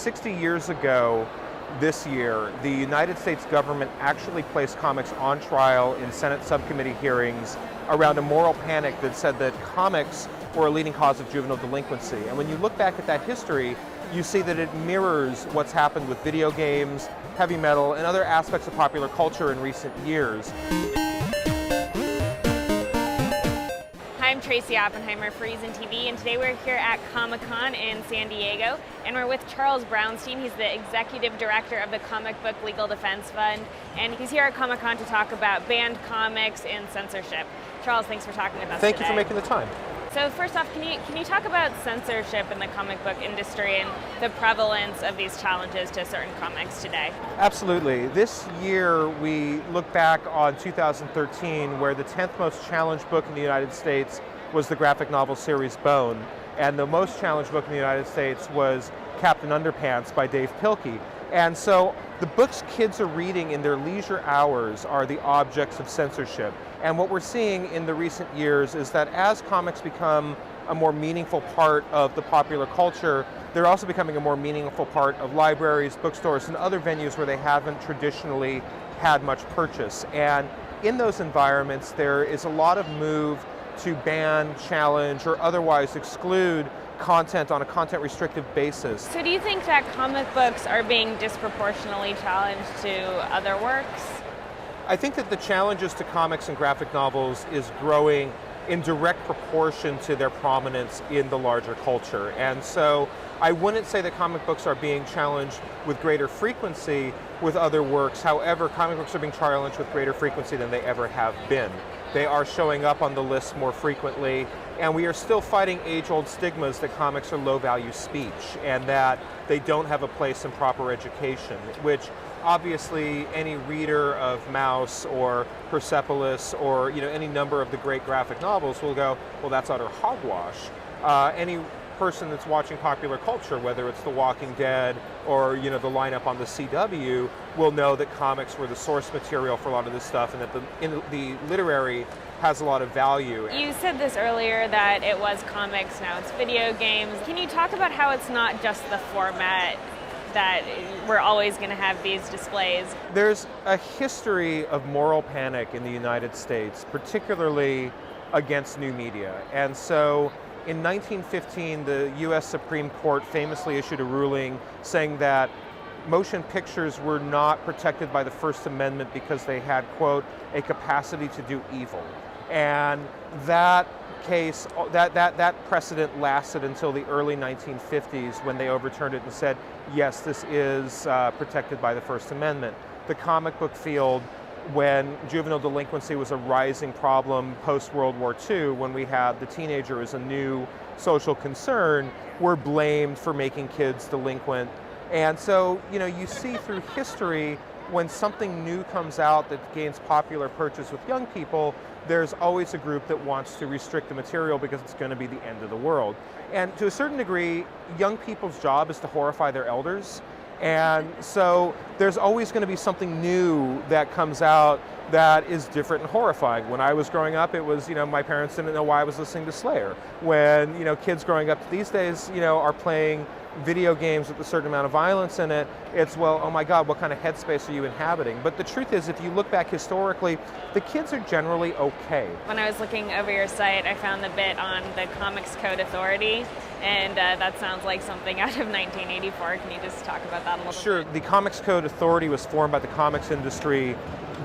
60 years ago this year, the United States government actually placed comics on trial in Senate subcommittee hearings around a moral panic that said that comics were a leading cause of juvenile delinquency. And when you look back at that history, you see that it mirrors what's happened with video games, heavy metal, and other aspects of popular culture in recent years. Hi, I'm Tracy Oppenheimer for ReasonTV, and today we're here at Comic-Con in San Diego, and we're with Charles Brownstein. He's the Executive Director of the Comic Book Legal Defense Fund, and he's here at Comic-Con to talk about banned comics and censorship. Charles, thanks for talking with us Thank today. you for making the time. So first off, can you talk about censorship in the comic book industry and the prevalence of these challenges to certain comics today? Absolutely. This year we look back on 2013, where the 10th most challenged book in the United States was the graphic novel series Bone, and the most challenged book in the United States was Captain Underpants by Dave Pilkey. And so the books kids are reading in their leisure hours are the objects of censorship. And what we're seeing in the recent years is that as comics become a more meaningful part of the popular culture, they're also becoming a more meaningful part of libraries, bookstores, and other venues where they haven't traditionally had much purchase. And in those environments, there is a lot of move to ban, challenge, or otherwise exclude content on a content-restrictive basis. So do you think that comic books are being disproportionately challenged to other works? I think that the challenges to comics and graphic novels is growing in direct proportion to their prominence in the larger culture. And so I wouldn't say that comic books are being challenged with greater frequency with other works. However, comic books are being challenged with greater frequency than they ever have been. They are showing up on the list more frequently, and we are still fighting age-old stigmas that comics are low-value speech and that they don't have a place in proper education, which obviously any reader of Mouse or Persepolis or any number of the great graphic novels will go, well, that's utter hogwash. Any person that's watching popular culture, whether it's The Walking Dead or the lineup on the CW, will know that comics were the source material for a lot of this stuff, and that the literary has a lot of value. You said this earlier, that it was comics, now it's video games. Can you talk about how it's not just the format, that we're always going to have these displays? There's a history of moral panic in the United States, particularly against new media. And so in 1915, the US Supreme Court famously issued a ruling saying that motion pictures were not protected by the First Amendment because they had, quote, a capacity to do evil. And that case, that precedent lasted until the early 1950s, when they overturned it and said, yes, this is protected by the First Amendment. The comic book field, when juvenile delinquency was a rising problem post-World War II, when we had the teenager as a new social concern, were blamed for making kids delinquent. And so, you see through history, when something new comes out that gains popular purchase with young people, there's always a group that wants to restrict the material because it's going to be the end of the world. And to a certain degree, young people's job is to horrify their elders. And so there's always going to be something new that comes out that is different and horrifying. When I was growing up, it was, my parents didn't know why I was listening to Slayer. When, kids growing up these days, are playing video games with a certain amount of violence in it, it's, well, oh my God, what kind of headspace are you inhabiting? But the truth is, if you look back historically, the kids are generally okay. When I was looking over your site, I found the bit on the Comics Code Authority, and that sounds like something out of 1984. Can you just talk about that a little bit? Sure. The Comics Code Authority was formed by the comics industry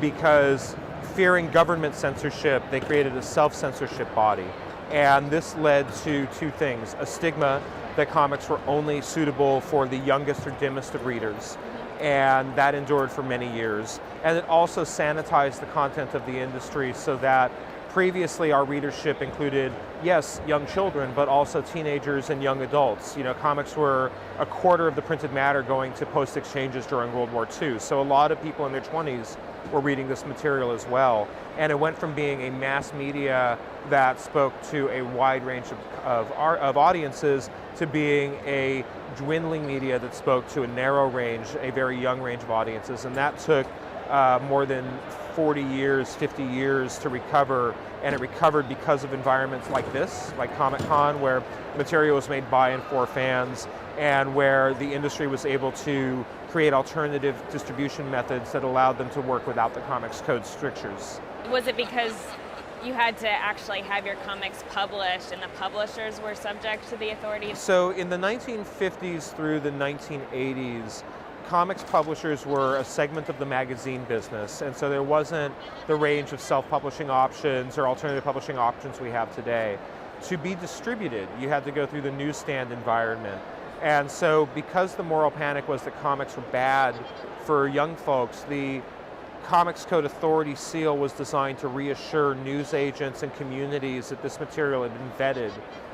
because, fearing government censorship, they created a self-censorship body. And this led to two things: a stigma that comics were only suitable for the youngest or dimmest of readers, and that endured for many years. And it also sanitized the content of the industry so that previously our readership included, yes, young children, but also teenagers and young adults. Comics were a quarter of the printed matter going to post exchanges during World War II. So a lot of people in their 20s were reading this material as well. And it went from being a mass media that spoke to a wide range of audiences to being a dwindling media that spoke to a narrow range, a very young range of audiences. And that took more than 40 years, 50 years to recover, and it recovered because of environments like this, like Comic-Con, where material was made by and for fans, and where the industry was able to create alternative distribution methods that allowed them to work without the Comics Code strictures. Was it because you had to actually have your comics published and the publishers were subject to the authority? So in the 1950s through the 1980s, comics publishers were a segment of the magazine business, and so there wasn't the range of self-publishing options or alternative publishing options we have today. To be distributed, you had to go through the newsstand environment. And so because the moral panic was that comics were bad for young folks, the Comics Code Authority seal was designed to reassure news agents and communities that this material had been vetted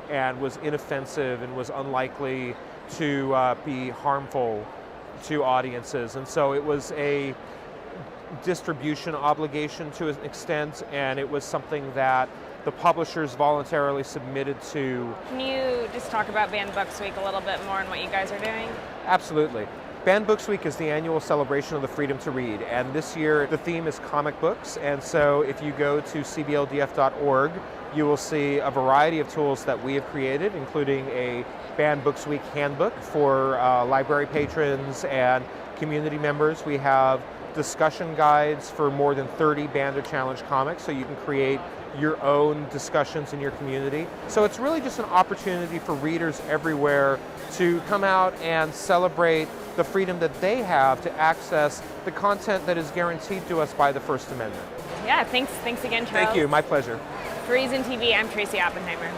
and was inoffensive and was unlikely to be harmful to audiences. And so it was a distribution obligation to an extent, and it was something that the publishers voluntarily submitted to. Can you just talk about Banned Books Week a little bit more and what you guys are doing? Absolutely. Banned Books Week is the annual celebration of the freedom to read, and this year the theme is comic books, and so if you go to cbldf.org, you will see a variety of tools that we have created, including a Banned Books Week handbook for library patrons and community members. We have discussion guides for more than 30 banned or challenged comics, so you can create your own discussions in your community. So it's really just an opportunity for readers everywhere to come out and celebrate the freedom that they have to access the content that is guaranteed to us by the First Amendment. Yeah, thanks again, Charles. Thank you, my pleasure. For ReasonTV, I'm Tracy Oppenheimer.